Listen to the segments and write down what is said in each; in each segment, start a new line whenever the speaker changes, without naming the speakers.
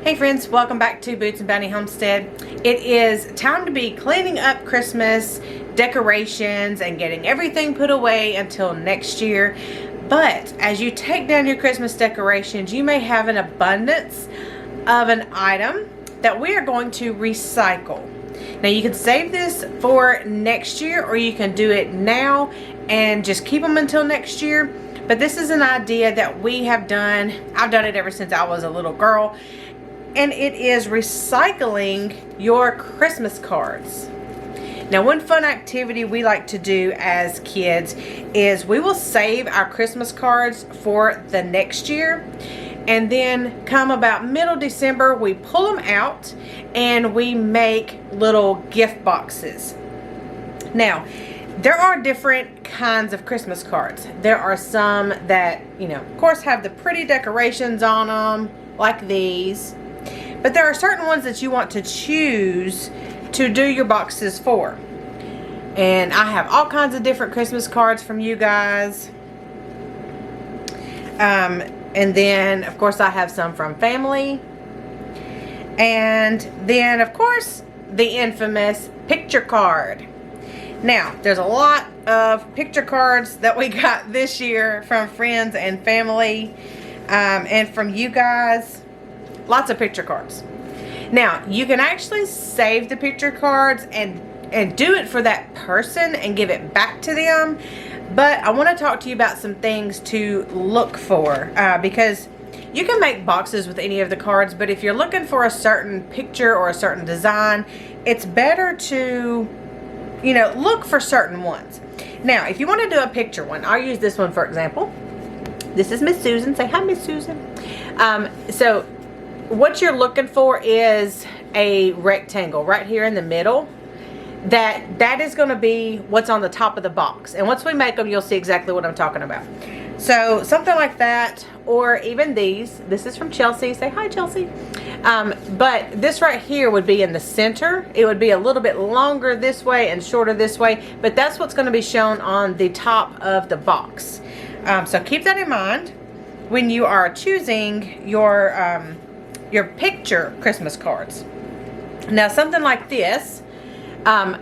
Hey friends, welcome back to Boots and Bounty Homestead. It is time to be cleaning up Christmas decorations and getting everything put away until next year. But as you take down your Christmas decorations, you may have an abundance of an item that we are going to recycle. Now you can save this for next year, or you can do it now and just keep them until next year. But this is an idea that we have done. I've done it ever since I was a little girl. And it is recycling your Christmas cards. Now, one fun activity we like to do as kids is we will save our Christmas cards for the next year. And then come about middle December, we pull them out and we make little gift boxes. Now, there are different kinds of Christmas cards. There are some that, of course, have the pretty decorations on them, like these. But there are certain ones that you want to choose to do your boxes for. And I have all kinds of different Christmas cards from you guys. And then, of course, I have some from family. And then, of course, the infamous picture card. Now, there's a lot of picture cards that we got this year from friends and family, and from you guys. Lots of picture cards. Now, you can actually save the picture cards and do it for that person and give it back to them. But I want to talk to you about some things to look for, because you can make boxes with any of the cards, but if you're looking for a certain picture or a certain design, it's better to, look for certain ones. Now, if you want to do a picture one, I'll use this one for example. This is Miss Susan. Say hi, Miss Susan. So what you're looking for is a rectangle right here in the middle. That is going to be what's on the top of the box. And once we make them, you'll see exactly what I'm talking about. So something like that, or even these. This is from Chelsea. Say hi, Chelsea. But this right here would be in the center. It would be a little bit longer this way and shorter this way. But that's what's going to be shown on the top of the box. So keep that in mind when you are choosing your picture Christmas cards. Now, something like this.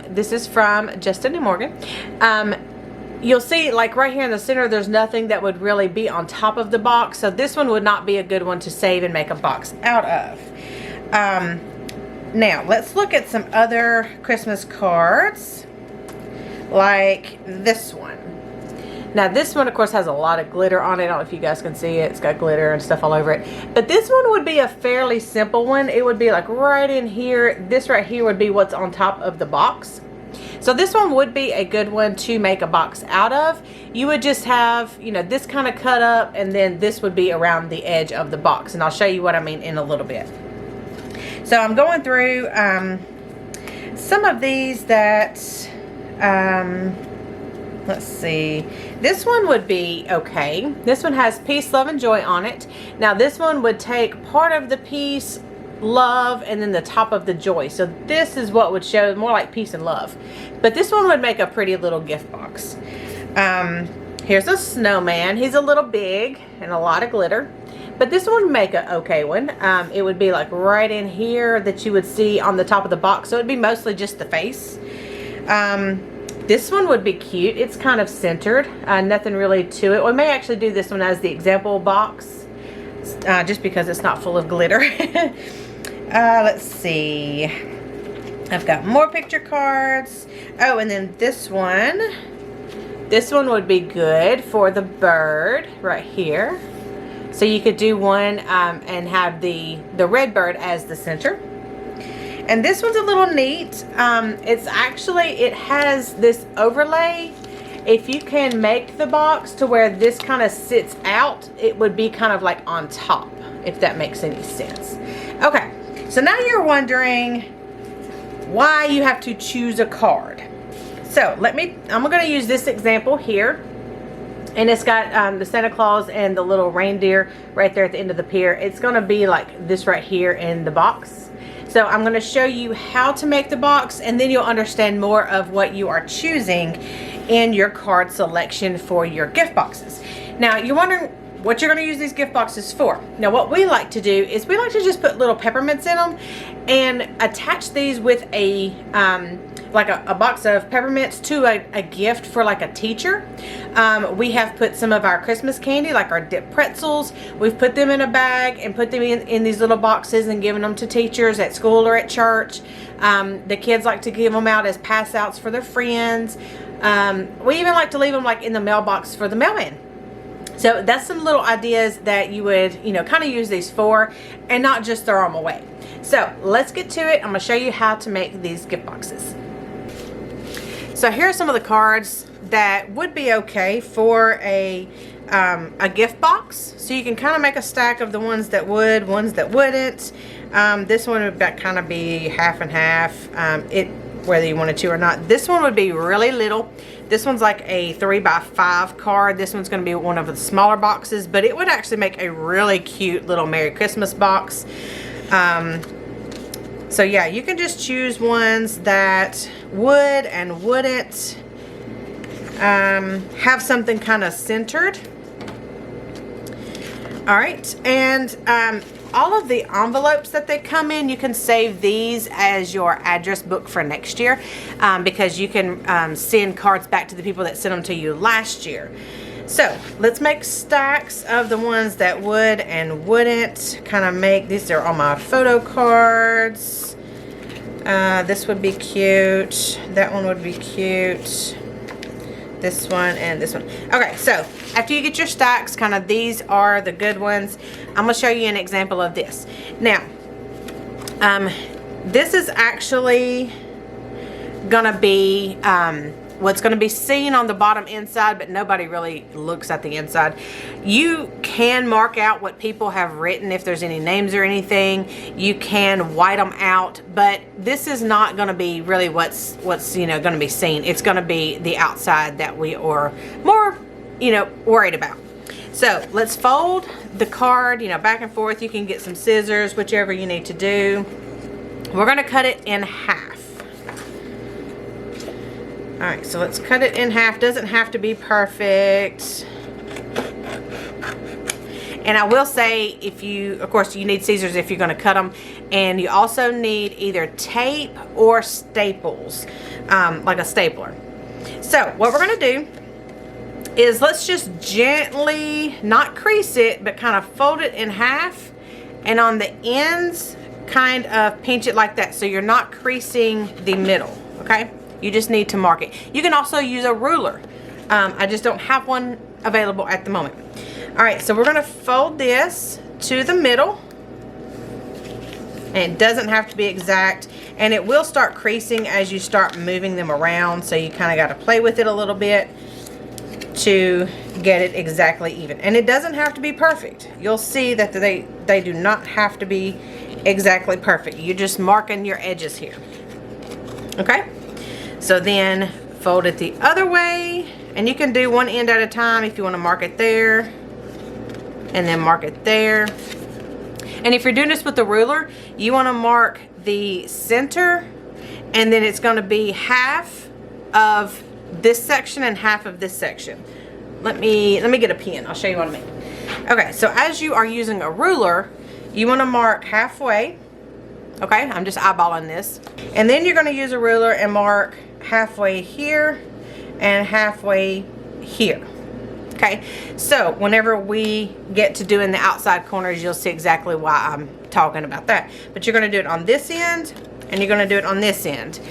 This is from Justin and Morgan. You'll see, like right here in the center, there's nothing that would really be on top of the box. So this one would not be a good one to save and make a box out of. Now, let's look at some other Christmas cards, like this one. Now, this one, of course, has a lot of glitter on it. I don't know if you guys can see it. It's got glitter and stuff all over it. But this one would be a fairly simple one. It would be like right in here. This right here would be what's on top of the box. So this one would be a good one to make a box out of. You would just have, this kind of cut up, and then this would be around the edge of the box. And I'll show you what I mean in a little bit. So I'm going through some of these that... let's see. This one would be okay. This one has peace, love, and joy on it. Now this one would take part of the peace, love, and then the top of the joy. So this is what would show more like peace and love. But this one would make a pretty little gift box. Here's a snowman. He's a little big and a lot of glitter. But this one would make an okay one. It would be like right in here that you would see on the top of the box. So it would be mostly just the face. This one would be cute. It's kind of centered. Nothing really to it. We may actually do this one as the example box, just because it's not full of glitter. Let's see. I've got more picture cards. Oh, and then this one. This one would be good for the bird right here. So you could do one and have the red bird as the center. And this one's a little neat. It has this overlay. If you can make the box to where this kind of sits out, it would be kind of like on top, if that makes any sense. Okay, so now you're wondering why you have to choose a card. So I'm gonna use this example here. And it's got the Santa Claus and the little reindeer right there at the end of the pier. It's gonna be like this right here in the box. So I'm going to show you how to make the box, and then you'll understand more of what you are choosing in your card selection for your gift boxes. Now, you're wondering, what you're going to use these gift boxes for. Now what we like to do is we like to just put little peppermints in them and attach these with a like a box of peppermints to a gift for like a teacher. We have put some of our Christmas candy, like our dipped pretzels, we've put them in a bag and put them in these little boxes and given them to teachers at school or at church. The kids like to give them out as pass outs for their friends. We even like to leave them like in the mailbox for the mailman. So that's some little ideas that you would, you know, kind of use these for and not just throw them away. So let's get to it. I'm going to show you how to make these gift boxes. So here are some of the cards that would be okay for a gift box. So you can kind of make a stack of the ones that would, ones that wouldn't. This one would kind of be half and half, whether you wanted to or not. This one would be really little. This one's like a 3x5 card. This one's going to be one of the smaller boxes, but it would actually make a really cute little Merry Christmas box. So yeah, you can just choose ones that would and wouldn't have something kind of centered. All right, and all of the envelopes that they come in, you can save these as your address book for next year, because you can send cards back to the people that sent them to you last year. So let's make stacks of the ones that would and wouldn't. Kind of make, these are all my photo cards. This would be cute. That one would be cute. This one and this one. Okay, so after you get your stacks, kind of these are the good ones. I'm going to show you an example of this. Now, this is actually going to be what's going to be seen on the bottom inside, but nobody really looks at the inside. You can mark out what people have written if there's any names or anything. You can white them out, but this is not going to be really what's you know, going to be seen. It's going to be the outside that we are more, you know, worried about. So let's fold the card, you know, back and forth. You can get some scissors, whichever you need to do. We're going to cut it in half. All right, so let's cut it in half. Doesn't have to be perfect. And I will say, if you, of course, you need scissors if you're going to cut them. And you also need either tape or staples, like a stapler. So what we're going to do is let's just gently, not crease it, but kind of fold it in half. And on the ends, kind of pinch it like that. So you're not creasing the middle, okay? You just need to mark it. You can also use a ruler. I just don't have one available at the moment. All right, so we're gonna fold this to the middle. And it doesn't have to be exact. And it will start creasing as you start moving them around. So you kind of got to play with it a little bit to get it exactly even. And it doesn't have to be perfect. You'll see that they do not have to be exactly perfect. You're just marking your edges here. Okay? So then fold it the other way, and you can do one end at a time if you want to mark it there, and then mark it there. And if you're doing this with the ruler, you want to mark the center, and then it's going to be half of this section and half of this section. Let me get a pen. I'll show you what I mean. Okay, so as you are using a ruler, you want to mark halfway. Okay, I'm just eyeballing this. And then you're going to use a ruler and mark halfway here and halfway here. Okay, so whenever we get to doing the outside corners, you'll see exactly why I'm talking about that. But you're going to do it on this end, and you're going to do it on this end.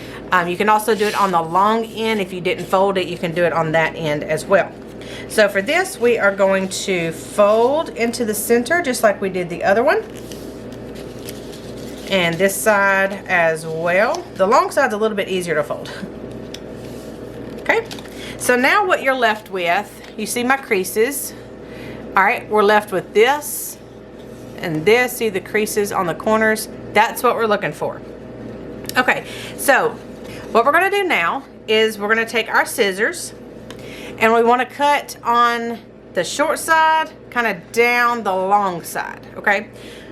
You can also do it on the long end. If you didn't fold it, you can do it on that end as well. So for this, we are going to fold into the center just like we did the other one. And this side as well. The long side's a little bit easier to fold. Okay, so now what you're left with, you see my creases. All right, we're left with this and this. See the creases on the corners? That's what we're looking for. Okay, so what we're gonna do now is we're gonna take our scissors and we wanna cut on the short side, kind of down the long side, okay?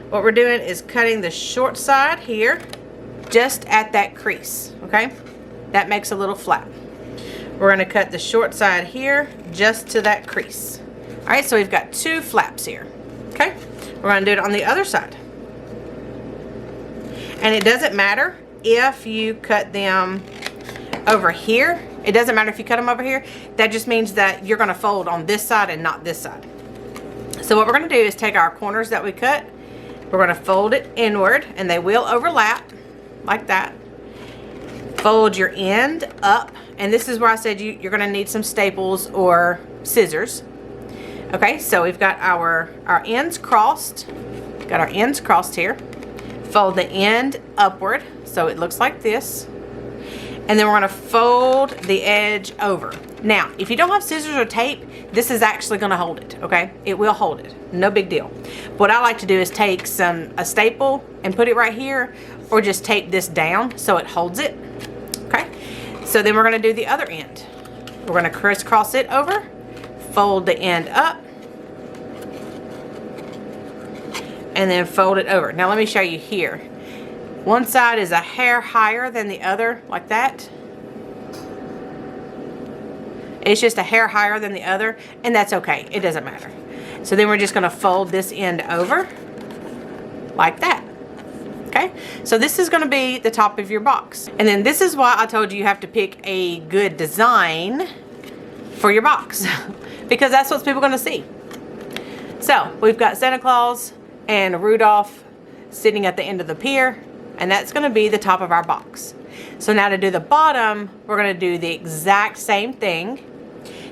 What we're doing is cutting the short side here, just at that crease, okay? That makes a little flap. We're gonna cut the short side here, just to that crease, All right, so we've got 2 flaps here. Okay, we're going to do it on the other side. And it doesn't matter if you cut them over here. It doesn't matter if you cut them over here. That just means that you're going to fold on this side and not this side. So what we're going to do is take our corners that we cut. We're going to fold it inward, and they will overlap like that. Fold your end up, and this is where I said you're going to need some staples or scissors. Okay, so we've got our ends crossed. Got our ends crossed here. Fold the end upward so it looks like this. And then we're going to fold the edge over. Now, if you don't have scissors or tape, this is actually going to hold it, okay? It will hold it. No big deal. What I like to do is take a staple and put it right here, or just tape this down so it holds it, okay? So then we're going to do the other end. We're going to crisscross it over, fold the end up, and then fold it over. Now let me show you here. One side is a hair higher than the other, like that. It's just a hair higher than the other, and that's okay. It doesn't matter. So then we're just going to fold this end over like that. Okay, so this is going to be the top of your box. And then this is why I told you have to pick a good design for your box because that's what people are going to see. So we've got Santa Claus and Rudolph sitting at the end of the pier, and that's going to be the top of our box. So now to do the bottom, we're going to do the exact same thing.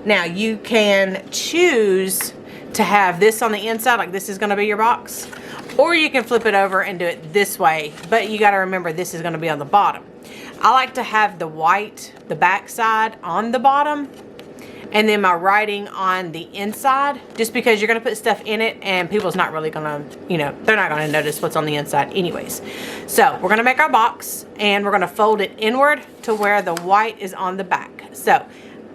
Now you can choose to have this on the inside, like this is going to be your box, or you can flip it over and do it this way, but you got to remember this is going to be on the bottom. I like to have the white, the back side on the bottom, and then my writing on the inside, just because you're going to put stuff in it and people's not really going to, they're not going to notice what's on the inside anyways. So we're going to make our box, and we're going to fold it inward to where the white is on the back. So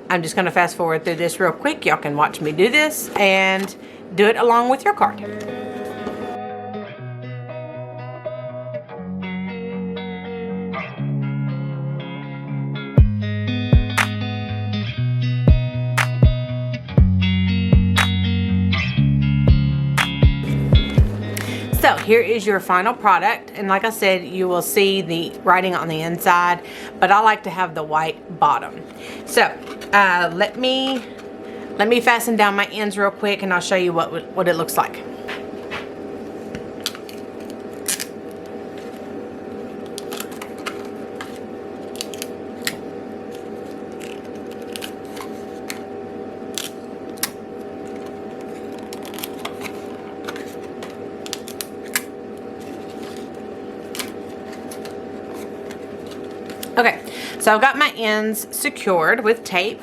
I'm just going to fast forward through this real quick. Y'all can watch me do this and do it along with your card. So here is your final product, and like I said, you will see the writing on the inside, but I like to have the white bottom. So let me fasten down my ends real quick, and I'll show you what it looks like. Okay, so I've got my ends secured with tape,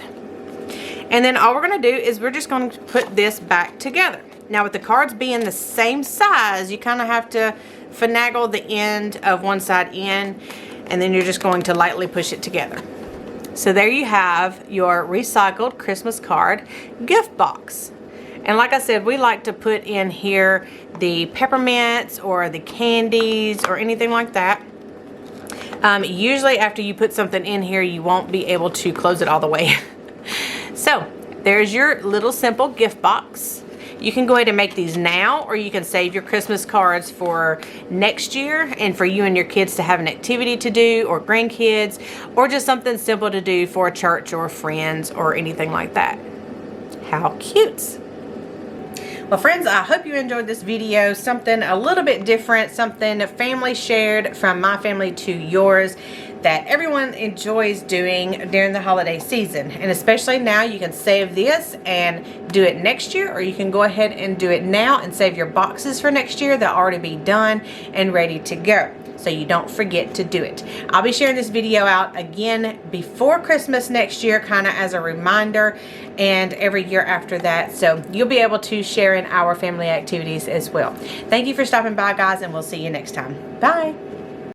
and then all we're going to do is we're just going to put this back together. Now with the cards being the same size, you kind of have to finagle the end of one side in, and then you're just going to lightly push it together. So there you have your recycled Christmas card gift box. And like I said, we like to put in here the peppermints or the candies or anything like that. Usually after you put something in here, you won't be able to close it all the way. So there's your little simple gift box. You can go ahead and make these now, or you can save your Christmas cards for next year and for you and your kids to have an activity to do, or grandkids, or just something simple to do for a church or friends or anything like that. How cute! Well, friends, I hope you enjoyed this video. Something a little bit different, something family shared from my family to yours that everyone enjoys doing during the holiday season. And especially now, you can save this and do it next year, or you can go ahead and do it now and save your boxes for next year. They'll already be done and ready to go, so you don't forget to do it. I'll be sharing this video out again before Christmas next year, kind of as a reminder, and every year after that, so you'll be able to share in our family activities as well. Thank you for stopping by, guys, and we'll see you next time. Bye.